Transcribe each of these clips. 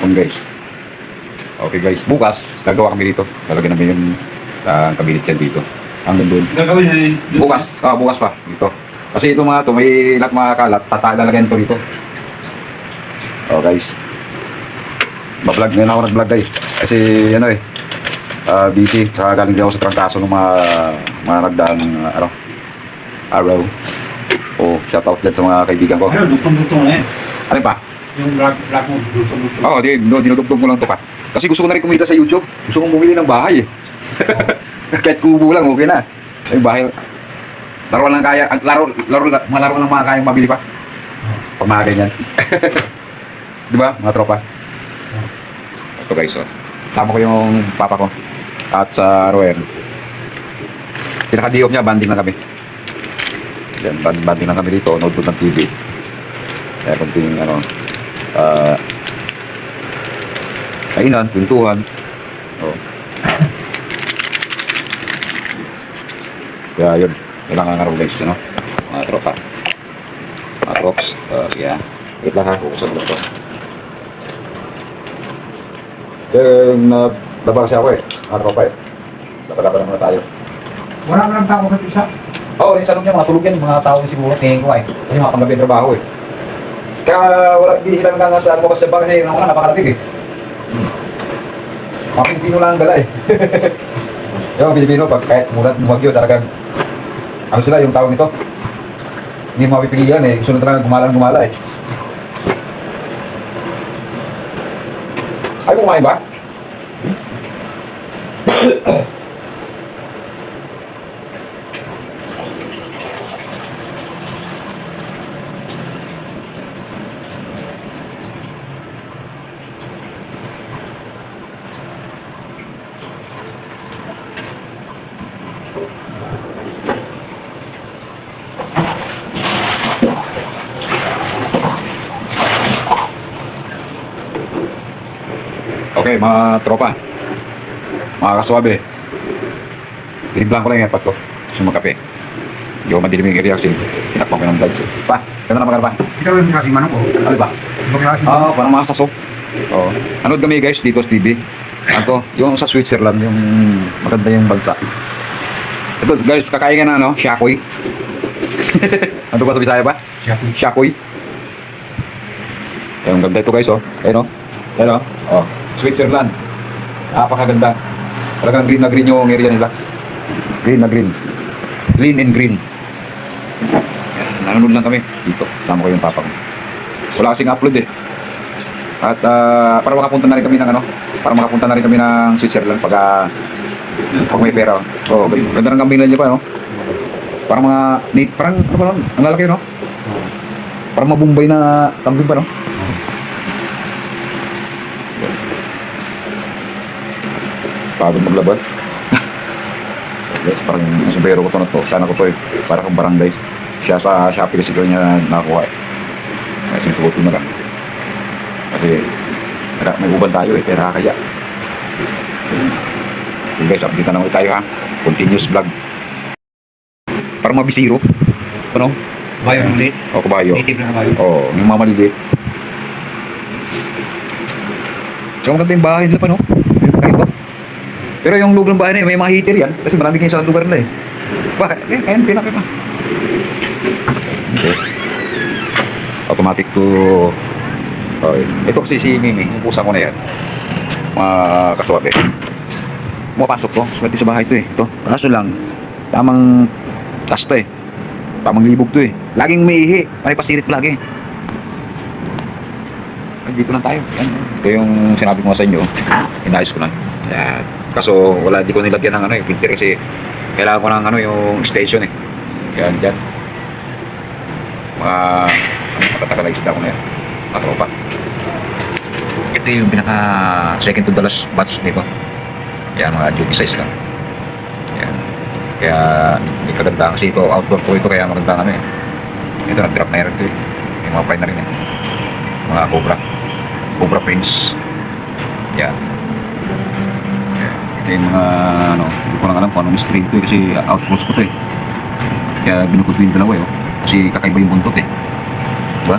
hapon guys. Okay guys, bukas gagawa kami dito. Lalagyan namin yung kabinet yan dito. Hanggang doon. Gagawin na yun. Bukas, bukas pa dito. Kasi ito mga to, may lahat mga kalat, lalagyan to dito. Oh guys. Ba-vlog ngayon ako nag-vlog guys. Kasi ano busy. Saka galing din ako sa trangkaso ng mga nagdaang araw. Oh, shout out dyan sa mga kaibigan ko. Ayun, dutong-dutong na yan. Ano pa? Yung black mo, dutong-dutong. Oo, dinudugtog ko lang to pa. Kasi gusto ko na rin kumita sa YouTube. Gusto kong bumili ng bahay eh. Kahit kubo lang, okay na. Yung bahay, laro lang kaya, mga laro lang mga kayang mabili pa. Pag mga ganyan. Di ba, mga tropa? Ito guys, sama ko yung papa ko. At sa Roer. Pinaka-diop niya, banding lang kami. Yan, banding lang kami dito, notebook ng TV. Kaya kunting kainan, pintuhan. Oh. Kaya yun lang ang araw guys, mga tropa. Mga trops. Sige wait lang ha, kukusan ko ito. Laban kasi ako mga tropa Laban naman tayo. Wala mo lang tao ka isa. Oo, yung salong niya, mga tulog yan, mga tao siguro tingin ko kasi mga panggabi trabaho Kaya hindi sila nangangasal mo kasi ba kasi naman napakalapig Mga Pilipino lang ang dala Yung Pilipino, pag kahit mulat bumagyo talagang ano sila yung tawag nito? Hindi mapipigilan sunod talaga gumala Ay, kumain ba? Okay, mga tropa, mga kaswabe, tiniblang ko lang yung airpot ko sa magkape. Hindi ko madilim yung area kasi pinakpang ko ng vlogs Pa, ganda naman ka pa. Ikaw yung kasing manok ko. Ano ba? Parang mga saso. Anood kami guys dito sa TV. Ako, yung sa Switzerland, yung maganda yung bansa. Ito guys, kakain ka na shakoy. Ano ba ito Bisaya ba? Shakoy. Yung ganda ito guys Ayun Switzerland. Napakaganda. Talagang green na green yung area nila. Green na green. Clean and green. Nanonood lang kami dito. Sama ko yung papa ko. Wala kasing upload At para makapunta na rin kami ng Switzerland pag may pera. Ganda ng kambing niya pa Parang mga parang ano ba ang lalaki Parang mabumbay na kambing pa Pagod maglabad. Guys, parang yung sombrero ko to. Sana ko to para kang barangay. Siya sa Shopee kasi ko niya nakakuha Kasi sinusuot ko na lang. Kasi may uban tayo kaya nakakaya. Okay guys, update na naman tayo Continuous vlog. Parang mabisiro. Kabayo ng liit. Kabayo. Native na kabayo. Yung mga maliliit. Tsaka maganda yung bahay nila pa Kakaiba. Pero yung loob ng bahay na may mga heater yan. Kasi marami kayo sa lugar na Bakit? Kaya pinakit pa. Okay. Automatic to... Okay. Ito kasi si Mimi. Yung pusa ko na yan. Mga kaswabe. Pumapasok ko. Swerte sa bahay to Ito. Kaso lang, tamang kasto Tamang libog to Laging may ihi. May pasirit lagi. Dito lang tayo. Yan. Ito yung sinabi ko sa inyo. Inayos ko lang. Yan. Kaso di ko nilagyan ng filter kasi kailangan ko ng yung station Yan dyan. Matatagalaisda ko na yan. Mga tropa. Ito yung pinaka second to the last batch nito. Yan, mga duty size lang. Yan. Kaya hindi kaganda kasi ito outdoor po ito kaya maganda Ito nag-drop na rin ito May mga fine na rin Mga Cobra Prince. Yan. Ito yung mga hindi ko lang alam kung anong street to kasi outpost ko to Kaya binukod ko yung dalawa kasi kakaiba yung buntot diba?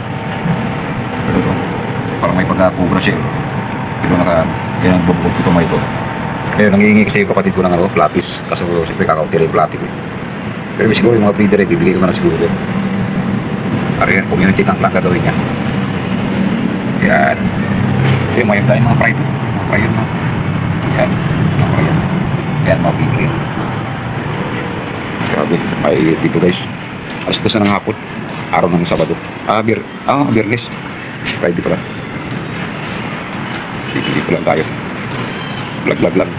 Pero ito parang may pagka-cobra siya Ito yan ang bubukod ko ito. Kaya nangihingi kasi yung kapatid ko ng lapis. Kaso siyempre kakautira yung platic eh. Pero siguro yung mga breeder eh, bibigay ko na siguro din. Para yan, community tank lang gagawin niya. Yan. Ito yung mga pride. Mga pride na. Yan. Mga pride. Yan, mga breeder. Grabe, maiit dito guys. Alas 2 na ng hapon. Araw ng Sabado. Biyernes. Friday pala. Dito lang tayo. Vlog lang.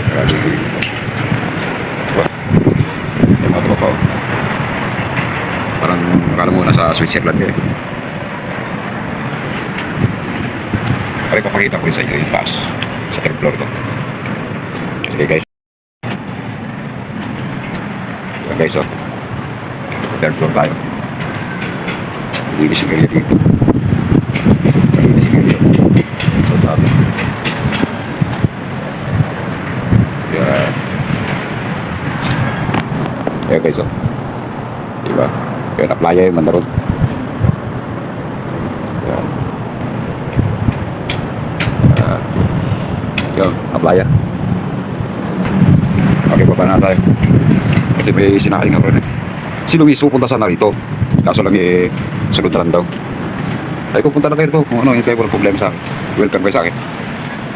Grabe dito. Wah. Yung mga tropa. Parang nakala mo nasa Switzerland eh. Parang papakita ko rin sa inyo yung taas. Sa third floor to. Okay guys. Yan guys, third floor tayo. Linis yung area dito. Linis yung area. So sabi. Yan. Yan guys, diba? Yan, na-playa yung mandarod. Yan. Yan, na-playa. Okay, baba na tayo. Kasi may sinakaling ako rin eh. Si Luis pupunta sana rito. Kaso lang sunod na lang daw. Ay, pupunta na kayo rito. Kung ano, hindi kayo walang problema sa akin. Welcome kayo sa akin.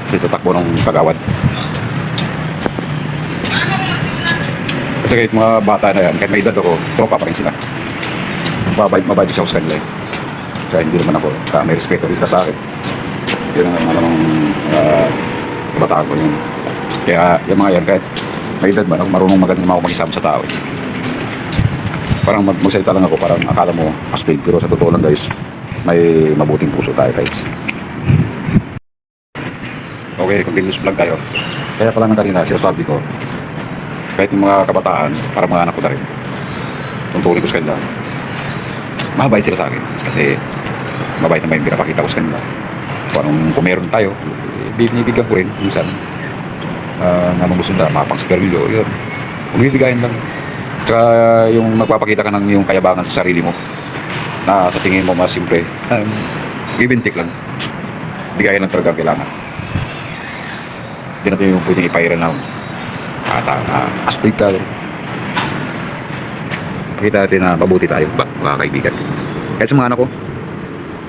Kasi tatakbo ng kagawad. Kasi kahit mga bata na yan, kahit may edad ako, tropa pa rin sila. Mabait siya sa kanila eh. Kaya hindi naman ako, may respeto rin sa akin. Yun ang malamang bataan ko yun. Kaya yung mga yan, kahit may edad man, marunong magaling ako mag-isama sa tao. Parang magsalita lang ako, parang akala mo astig, pero sa totoo lang guys, may mabuting puso tayo guys. Okay, continuous vlog tayo. Kaya pala nang kanina, sinasabi ko, kahit yung mga kabataan, para mga anak ko na rin, tuntunin ko sa kanila, mabait sila sa akin. Kasi mabait naman yung pinapakita ko sa kanila. Kung meron tayo, binibigyan ko rin minsan. Namang gusto na, mapang-sigarilyo, yun. Umibigayan lang. Tsaka yung magpapakita ka ng yung kayabangan sa sarili mo na sa tingin mo mas simple, bibintik lang. Bigayan lang talaga ang kailangan. Hindi natin yung pwedeng ipairan na astig ka. Pakita natin na mabuti tayo, mga kaibigan. Kaya sa mga anak ko,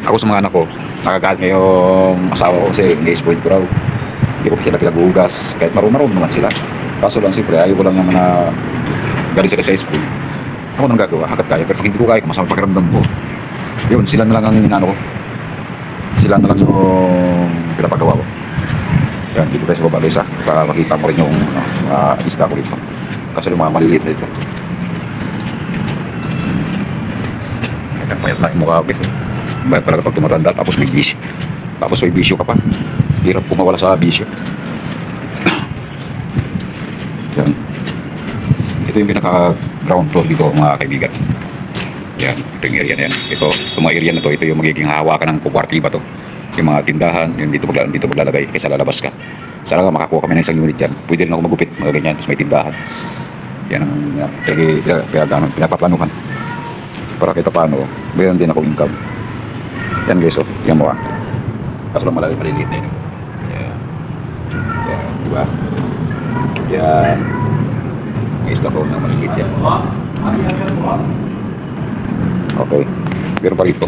ako sa mga anak ko, nakagalit ngayong asawa ko kasi ni-spoil ko raw. Hindi ko pa sila pinaghuhugas. Kahit marunong naman sila. Kaso lang siyempre, ayaw ko lang naman na galing sila sa school. Ako nang gagawa, hanggat kaya. Pero pag hindi ko kaya, masama pakiramdam ko. Yun, sila na lang ang inano ko. Sila na lang yung pinapagawa ko. Yan, dito tayo sa baba guys ha. Para makita mo rin yung isda ko dito. Kasi yung mga maliliit na dito. Payat na yung mukha ko guys. Bayat talaga pag tumatanda, tapos may bisyo. Tapos may bisyo ka pa. Hirap kumawala sa bisyo. Yan. Ito yung pinaka ground floor dito mga kaibigan. Yan, ito yung area na yan. Ito mga area na to, ito yung magiging hahawakan ng kwartiba to. Yung mga tindahan, yung dito maglalagay kaysa lalabas ka. Sana nga makakuha kami ng isang unit yan. Pwede rin ako magupit, mga ganyan, tapos may tindahan. Yan ang pinapaplanuhan. Para kita paano, mayroon din ako income. Yan guys, oh, yan mo ah. Kaso lang maliliit na yun. Yan. Yan, diba? Yan. May isla ko na maliliit yan. Okay. Meron pa rito.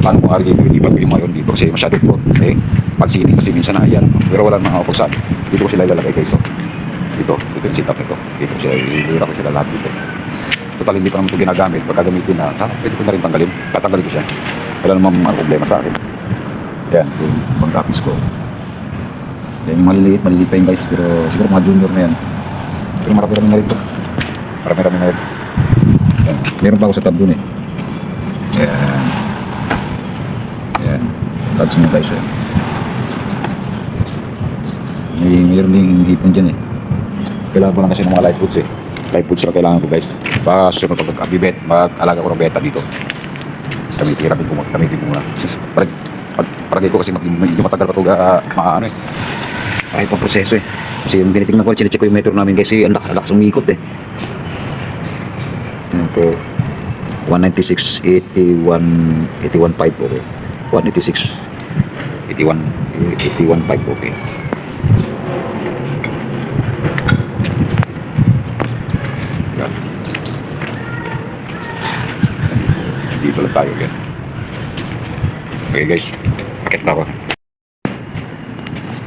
Paano kung ari dito, hindi pa yung mayon dito kasi masyado po. Eh, pansining kasi minsan na yan. Pero wala nang kapagsan. Dito ko sila ilalagay guys. So, dito yung setup nito. Dito ko sila, ilira ko sila lahat dito. Total hindi pa naman ito ginagamit. Pag gagamitin na, pwede ko na rin tanggalin. Tatanggalin ko siya. Wala namang problema sa akin. Yan, yung pag-office ko. Yan yung maliliit pa yun guys. Pero siguro mga junior na yan. Pero marami-rami na rin ito. Marami-rami na rin. Yan. Meron pa ako sa tab dun eh. Yan. Yan. Tabs mo guys eh. Meron din hipon dyan eh. Kailangan ko lang kasi ng mga live foods eh. Live foods lang kailangan ko guys. Baka susunod ko mag-abibet, mag-alaga ko ng beta dito. Gamitin ko muna. Paragay ko kasi medyo matagal pa ito maano eh. Parang pang proseso eh. Kasi yung tinitingnan ko, chinecheck ko yung metro namin kasi ang lakas umikot eh. Yan po. 196, 81, 81.5, okay. 186, 81, 81.5, okay. Yan. Dito lang tayo, yan. Okay guys, pakit na ako.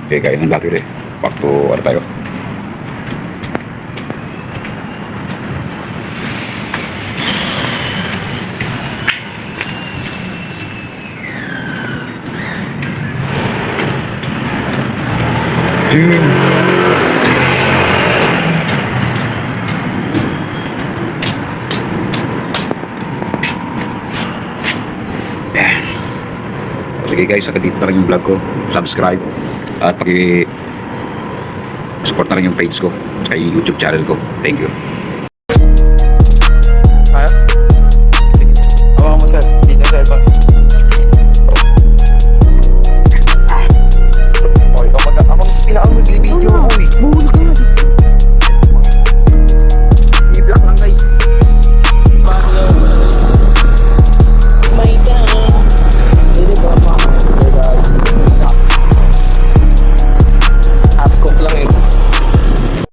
Okay, kain ng dati ulit. Back to, ano tayo? Yan. Sige guys, hanggang dito na rin yung vlog ko. Subscribe at paki-support na rin yung page ko sa YouTube channel ko. Thank you.